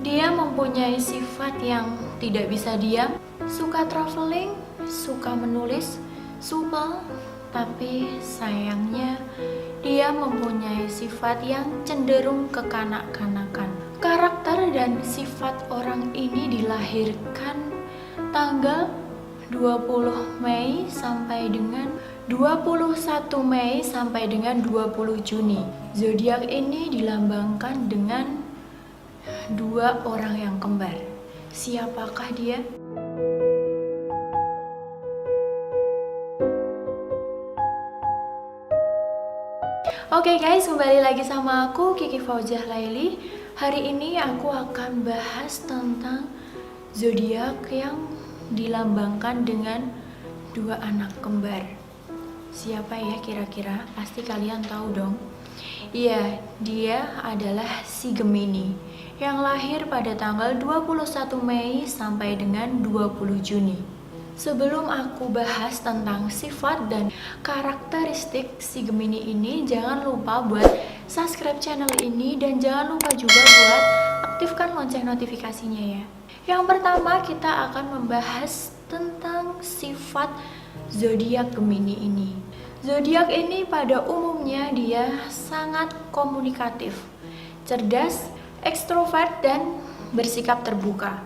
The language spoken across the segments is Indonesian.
Dia mempunyai sifat yang tidak bisa diam, suka traveling, suka menulis, supel, tapi sayangnya dia mempunyai sifat yang cenderung kekanak-kanakan. Karakter dan sifat orang ini dilahirkan tanggal 20 Mei sampai dengan 21 Mei sampai dengan 20 Juni. Zodiak ini dilambangkan dengan dua orang yang kembar. Siapakah dia? Oke guys, kembali lagi sama aku Kiki Fauzah Laili. Hari ini aku akan bahas tentang zodiak yang dilambangkan dengan dua anak kembar. Siapa ya kira-kira? Pasti kalian tahu dong. Iya, dia adalah si Gemini yang lahir pada tanggal 21 Mei sampai dengan 20 Juni. Sebelum aku bahas tentang sifat dan karakteristik si Gemini ini, jangan lupa buat subscribe channel ini dan jangan lupa juga buat aktifkan lonceng notifikasinya ya. Yang pertama kita akan membahas tentang sifat zodiak Gemini ini. Zodiak ini pada umumnya dia sangat komunikatif, cerdas, ekstrovert dan bersikap terbuka.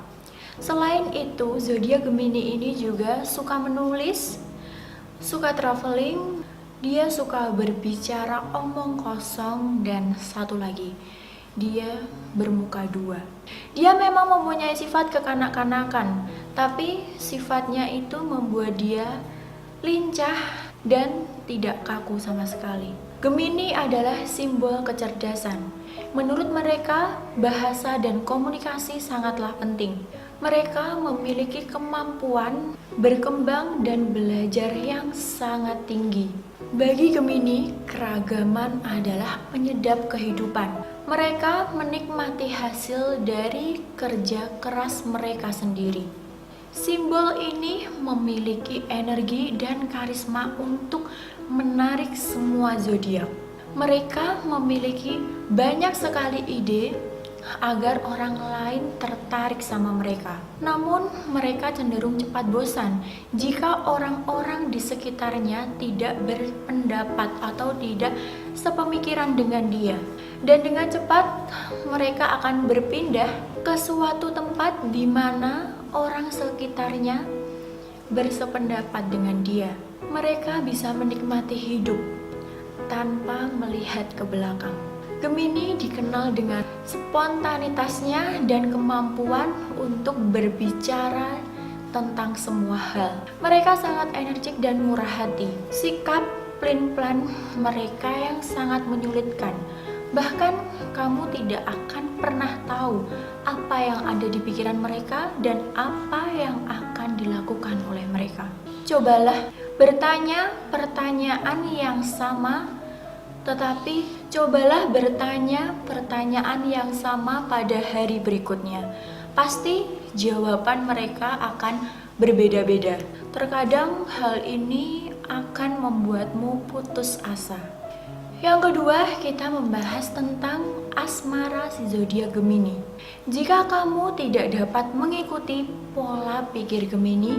Selain itu, zodiak Gemini ini juga suka menulis, suka traveling, dia suka berbicara omong kosong, dan satu lagi, dia bermuka dua. Dia memang mempunyai sifat kekanak-kanakan, tapi sifatnya itu membuat dia lincah dan tidak kaku sama sekali. Gemini adalah simbol kecerdasan. Menurut mereka, bahasa dan komunikasi sangatlah penting. Mereka memiliki kemampuan berkembang dan belajar yang sangat tinggi. Bagi Gemini, keragaman adalah penyedap kehidupan. Mereka menikmati hasil dari kerja keras mereka sendiri. Simbol ini memiliki energi dan karisma untuk menarik semua zodiak. Mereka memiliki banyak sekali ide agar orang lain tertarik sama mereka. Namun, mereka cenderung cepat bosan jika orang-orang di sekitarnya tidak berpendapat atau tidak sepemikiran dengan dia. Dan dengan cepat, mereka akan berpindah ke suatu tempat di mana orang sekitarnya bersependapat dengan dia. Mereka bisa menikmati hidup tanpa melihat ke belakang. Gemini dikenal dengan spontanitasnya dan kemampuan untuk berbicara tentang semua hal. Mereka sangat energik dan murah hati. Sikap pelin-pelan mereka yang sangat menyulitkan. Bahkan kamu tidak akan pernah tahu apa yang ada di pikiran mereka dan apa yang akan dilakukan oleh mereka. Cobalah bertanya pertanyaan yang sama, tetapi cobalah bertanya pertanyaan yang sama pada hari berikutnya. Pasti jawaban mereka akan berbeda-beda. Terkadang hal ini akan membuatmu putus asa. Yang kedua, kita membahas tentang asmara si zodiak Gemini. Jika kamu tidak dapat mengikuti pola pikir Gemini,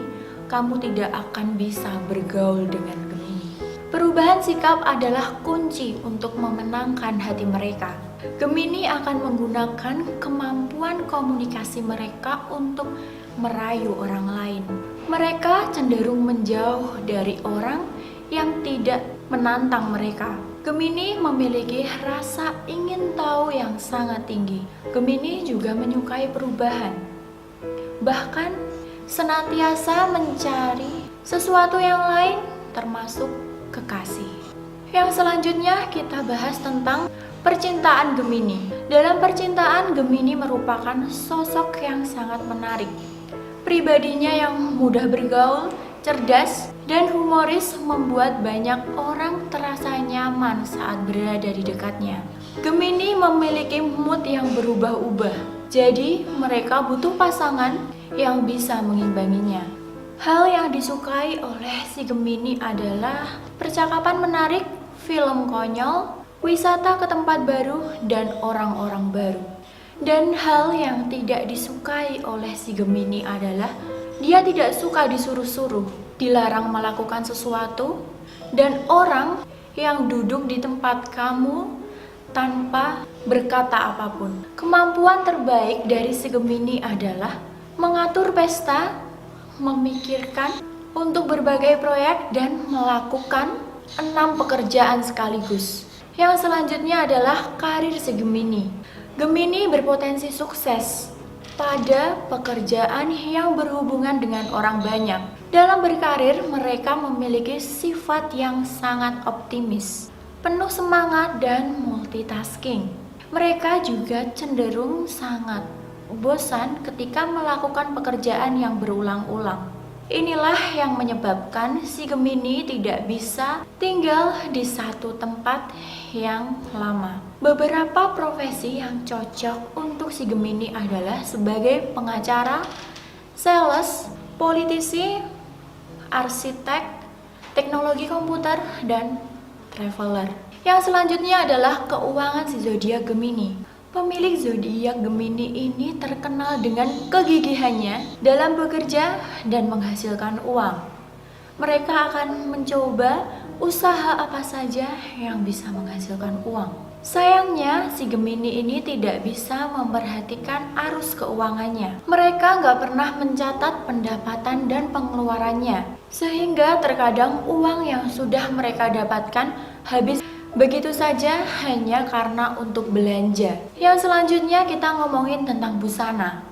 kamu tidak akan bisa bergaul dengan Gemini. Perubahan sikap adalah kunci untuk memenangkan hati mereka. Gemini akan menggunakan kemampuan komunikasi mereka untuk merayu orang lain. Mereka cenderung menjauh dari orang yang tidak menantang mereka. Gemini memiliki rasa ingin tahu yang sangat tinggi. Gemini juga menyukai perubahan. Bahkan senantiasa mencari sesuatu yang lain termasuk kekasih. Yang selanjutnya kita bahas tentang percintaan Gemini. Dalam percintaan, Gemini merupakan sosok yang sangat menarik. Pribadinya yang mudah bergaul, cerdas, dan humoris membuat banyak orang terasa nyaman saat berada di dekatnya. Gemini memiliki mood yang berubah-ubah, jadi mereka butuh pasangan yang bisa mengimbanginya. Hal yang disukai oleh si Gemini adalah percakapan menarik, film konyol, wisata ke tempat baru, dan orang-orang baru. Dan hal yang tidak disukai oleh si Gemini adalah dia tidak suka disuruh-suruh, dilarang melakukan sesuatu, dan orang yang duduk di tempat kamu tanpa berkata apapun. Kemampuan terbaik dari si Gemini adalah mengatur pesta, memikirkan untuk berbagai proyek, dan melakukan 6 pekerjaan sekaligus. Yang selanjutnya adalah karir si Gemini. Gemini berpotensi sukses pada pekerjaan yang berhubungan dengan orang banyak. Dalam berkarir, mereka memiliki sifat yang sangat optimis, penuh semangat dan multitasking. Mereka juga cenderung sangat bosan ketika melakukan pekerjaan yang berulang-ulang. Inilah yang menyebabkan si Gemini tidak bisa tinggal di satu tempat yang lama. Beberapa profesi yang cocok untuk si Gemini adalah sebagai pengacara, sales, politisi, arsitek, teknologi komputer, dan traveler. Yang selanjutnya adalah keuangan si zodiak Gemini. Pemilik zodiak Gemini ini terkenal dengan kegigihannya dalam bekerja dan menghasilkan uang. Mereka akan mencoba usaha apa saja yang bisa menghasilkan uang. Sayangnya, si Gemini ini tidak bisa memperhatikan arus keuangannya. Mereka nggak pernah mencatat pendapatan dan pengeluarannya, sehingga terkadang uang yang sudah mereka dapatkan habis begitu saja hanya karena untuk belanja. Yang selanjutnya kita ngomongin tentang busana.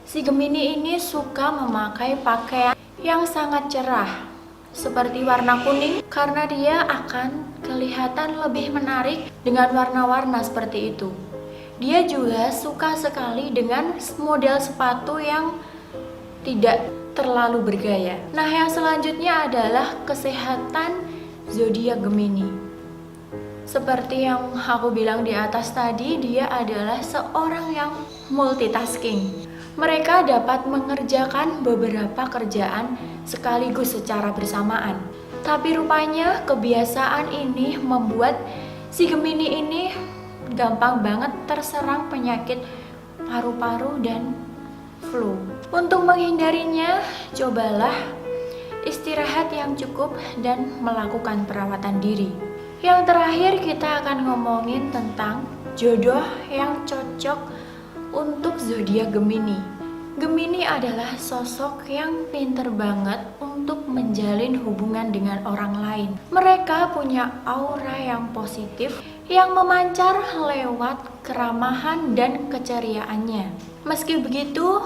Si Gemini ini suka memakai pakaian yang sangat cerah seperti warna kuning karena dia akan kelihatan lebih menarik dengan warna-warna seperti itu. Dia juga suka sekali dengan model sepatu yang tidak terlalu bergaya. Nah, yang selanjutnya adalah kesehatan zodiak Gemini. Seperti yang aku bilang di atas tadi, dia adalah seorang yang multitasking. Mereka dapat mengerjakan beberapa kerjaan sekaligus secara bersamaan. Tapi rupanya kebiasaan ini membuat si Gemini ini gampang banget terserang penyakit paru-paru dan flu. Untuk menghindarinya, cobalah istirahat yang cukup dan melakukan perawatan diri. Yang terakhir kita akan ngomongin tentang jodoh yang cocok untuk zodiak Gemini. Gemini adalah sosok yang pinter banget untuk menjalin hubungan dengan orang lain. Mereka punya aura yang positif yang memancar lewat keramahan dan keceriaannya. Meski begitu,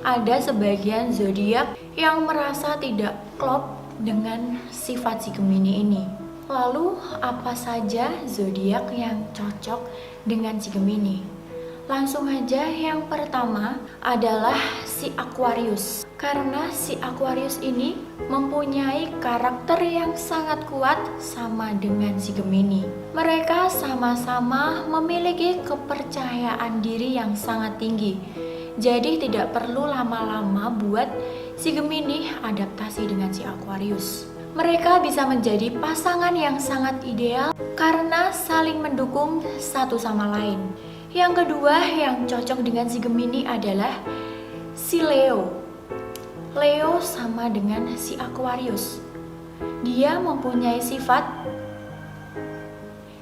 ada sebagian zodiak yang merasa tidak klop dengan sifat si Gemini ini. Lalu, apa saja zodiak yang cocok dengan si Gemini? Langsung aja, yang pertama adalah si Aquarius. Karena si Aquarius ini mempunyai karakter yang sangat kuat sama dengan si Gemini. Mereka sama-sama memiliki kepercayaan diri yang sangat tinggi. Jadi tidak perlu lama-lama buat si Gemini adaptasi dengan si Aquarius. Mereka bisa menjadi pasangan yang sangat ideal karena saling mendukung satu sama lain. Yang kedua yang cocok dengan si Gemini adalah si Leo. Leo sama dengan si Aquarius. Dia mempunyai sifat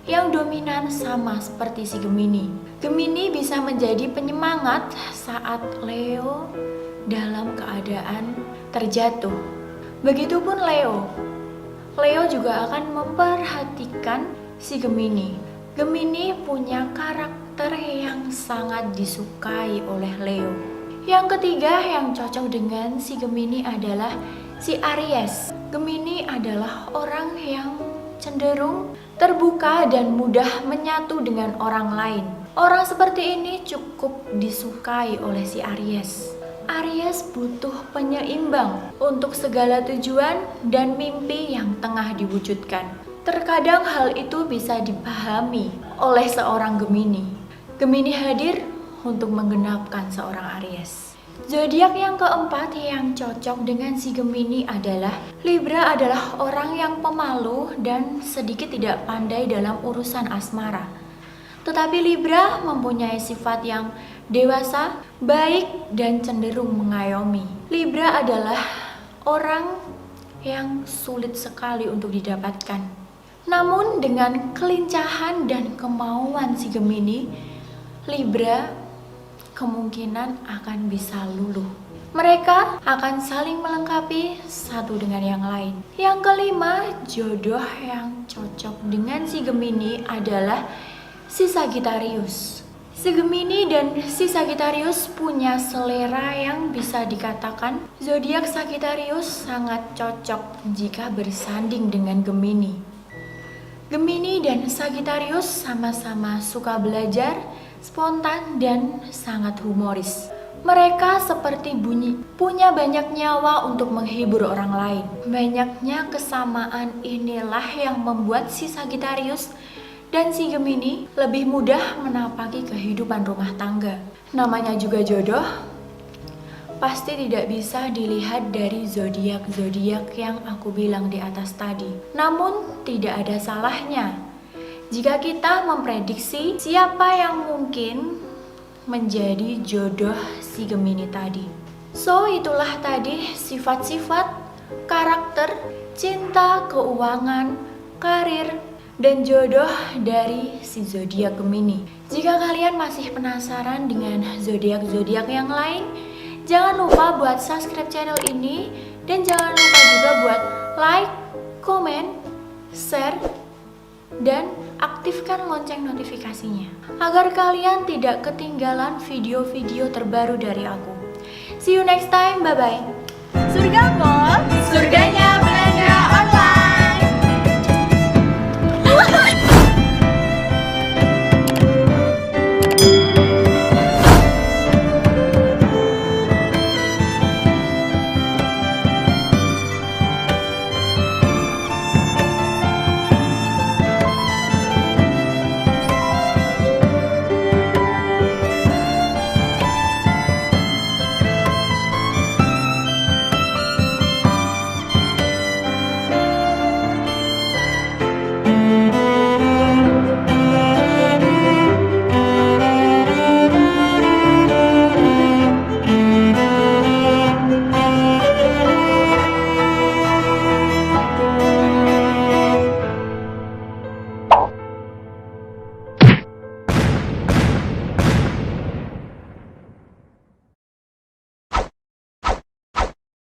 yang dominan sama seperti si Gemini. Gemini bisa menjadi penyemangat saat Leo dalam keadaan terjatuh. Begitupun Leo. Leo juga akan memperhatikan si Gemini. Gemini punya karakter yang sangat disukai oleh Leo. Yang ketiga yang cocok dengan si Gemini adalah si Aries. Gemini adalah orang yang cenderung terbuka dan mudah menyatu dengan orang lain. Orang seperti ini cukup disukai oleh si Aries. Aries butuh penyeimbang untuk segala tujuan dan mimpi yang tengah diwujudkan. Terkadang hal itu bisa dipahami oleh seorang Gemini. Gemini hadir untuk menggenapkan seorang Aries. Zodiak yang keempat yang cocok dengan si Gemini adalah Libra. Adalah orang yang pemalu dan sedikit tidak pandai dalam urusan asmara. Tetapi Libra mempunyai sifat yang dewasa, baik, dan cenderung mengayomi. Libra adalah orang yang sulit sekali untuk didapatkan. Namun dengan kelincahan dan kemauan si Gemini, Libra kemungkinan akan bisa luluh. Mereka akan saling melengkapi satu dengan yang lain. Yang kelima, jodoh yang cocok dengan si Gemini adalah si Sagittarius. Si Gemini dan si Sagittarius punya selera yang bisa dikatakan zodiak Sagittarius sangat cocok jika bersanding dengan Gemini. Gemini dan Sagittarius sama-sama suka belajar, spontan, dan sangat humoris. Mereka seperti bunyi, punya banyak nyawa untuk menghibur orang lain. Banyaknya kesamaan inilah yang membuat si Sagittarius dan si Gemini lebih mudah menapaki kehidupan rumah tangga. Namanya juga jodoh, pasti tidak bisa dilihat dari zodiak-zodiak yang aku bilang di atas tadi. Namun tidak ada salahnya jika kita memprediksi siapa yang mungkin menjadi jodoh si Gemini tadi. So, itulah tadi sifat-sifat, karakter, cinta, keuangan, karir, dan jodoh dari si zodiak Gemini. Jika kalian masih penasaran dengan zodiak-zodiak yang lain, jangan lupa buat subscribe channel ini dan jangan lupa juga buat like, komen, share, dan aktifkan lonceng notifikasinya agar kalian tidak ketinggalan video-video terbaru dari aku. See you next time, bye-bye. Surga Mall, surganya